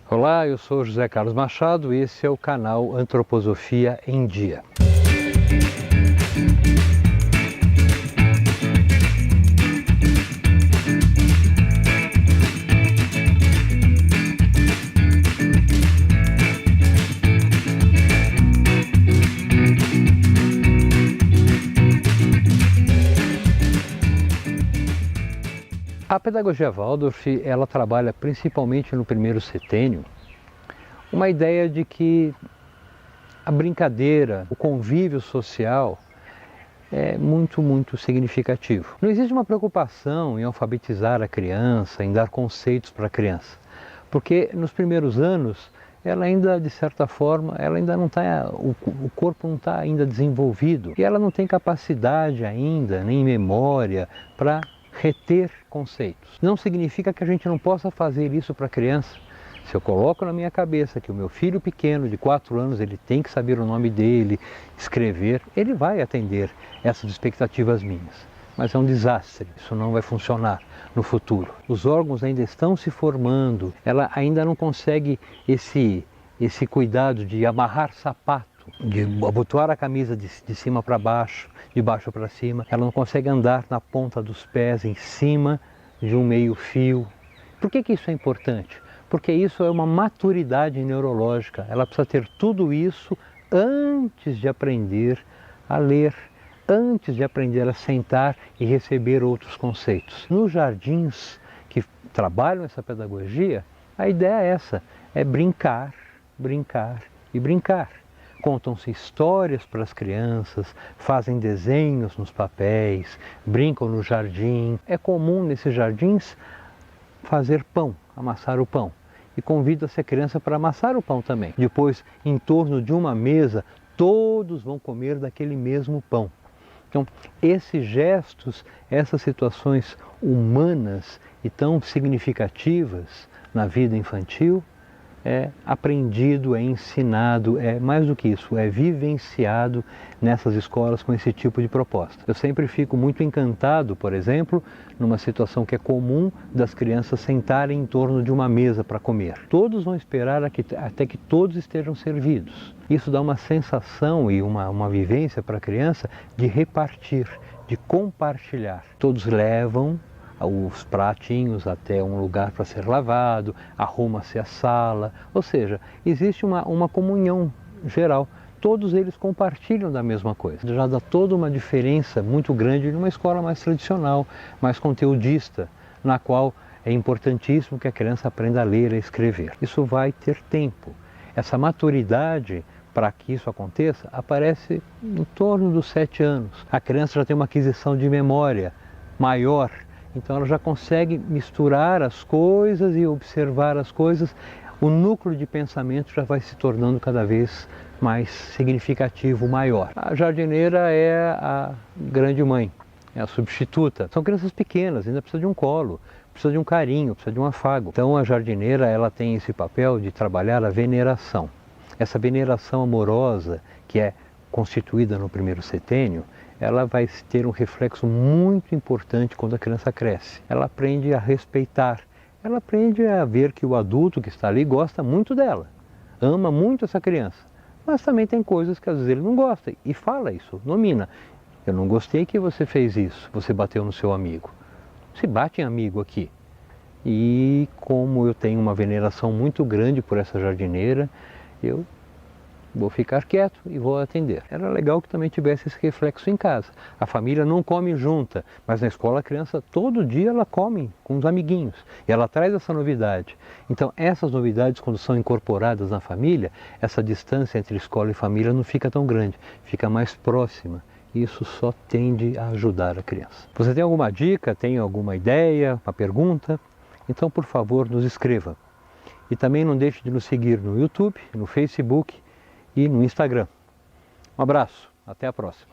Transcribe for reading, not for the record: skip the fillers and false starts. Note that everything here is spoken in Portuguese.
Olá, eu sou José Carlos Machado e esse é o canal Antroposofia em Dia. A pedagogia Waldorf, ela trabalha principalmente no primeiro setênio uma ideia de que a brincadeira, o convívio social é muito significativo. Não existe uma preocupação em alfabetizar a criança, em dar conceitos para a criança, porque nos primeiros anos ela ainda, de certa forma, ela ainda não está, o corpo não está ainda desenvolvido e ela não tem capacidade ainda, nem memória, para reter conceitos. Não significa que a gente não possa fazer isso para a criança. Se eu coloco na minha cabeça que o meu filho pequeno, de 4 anos, ele tem que saber o nome dele, escrever, ele vai atender essas expectativas minhas. Mas é um desastre, isso não vai funcionar no futuro. Os órgãos ainda estão se formando, ela ainda não consegue esse cuidado de amarrar sapato, de abotoar a camisa de cima para baixo, de baixo para cima. Ela não consegue andar na ponta dos pés, em cima de um meio fio. Por que isso é importante? Porque isso é uma maturidade neurológica. Ela precisa ter tudo isso antes de aprender a ler, antes de aprender a sentar e receber outros conceitos. Nos jardins que trabalham essa pedagogia, a ideia é essa, é brincar, brincar e brincar. Contam-se histórias para as crianças, fazem desenhos nos papéis, brincam no jardim. É comum nesses jardins fazer pão, amassar o pão. E convida-se a criança para amassar o pão também. Depois, em torno de uma mesa, todos vão comer daquele mesmo pão. Então, esses gestos, essas situações humanas e tão significativas na vida infantil, é aprendido, é ensinado, é mais do que isso, é vivenciado nessas escolas com esse tipo de proposta. Eu sempre fico muito encantado, por exemplo, numa situação que é comum das crianças sentarem em torno de uma mesa para comer. Todos vão esperar até que todos estejam servidos. Isso dá uma sensação e uma vivência para a criança de repartir, de compartilhar. Todos levam os pratinhos até um lugar para ser lavado, arruma-se a sala, ou seja, existe uma comunhão geral. Todos eles compartilham da mesma coisa. Já dá toda uma diferença muito grande numa escola mais tradicional, mais conteudista, na qual é importantíssimo que a criança aprenda a ler e a escrever. Isso vai ter tempo. Essa maturidade, para que isso aconteça, aparece em torno dos 7 anos. A criança já tem uma aquisição de memória maior, então ela já consegue misturar as coisas e observar as coisas. O núcleo de pensamento já vai se tornando cada vez mais significativo, maior. A jardineira é a grande mãe, é a substituta. São crianças pequenas, ainda precisa de um colo, precisa de um carinho, precisa de um afago. Então a jardineira, ela tem esse papel de trabalhar a veneração. Essa veneração amorosa, que é constituída no primeiro setênio, ela vai ter um reflexo muito importante quando a criança cresce. Ela aprende a respeitar, ela aprende a ver que o adulto que está ali gosta muito dela, ama muito essa criança, mas também tem coisas que às vezes ele não gosta e fala isso, nomina. Eu não gostei que você fez isso, você bateu no seu amigo. Se bate em amigo aqui. E como eu tenho uma veneração muito grande por essa jardineira, eu vou ficar quieto e vou atender. Era legal que também tivesse esse reflexo em casa. A família não come junta, mas na escola a criança todo dia ela come com os amiguinhos. E ela traz essa novidade. Então essas novidades, quando são incorporadas na família, essa distância entre escola e família não fica tão grande, fica mais próxima. Isso só tende a ajudar a criança. Você tem alguma dica, tem alguma ideia, uma pergunta? Então, por favor, nos escreva. E também não deixe de nos seguir no YouTube, no Facebook e no Instagram. Um abraço, até a próxima.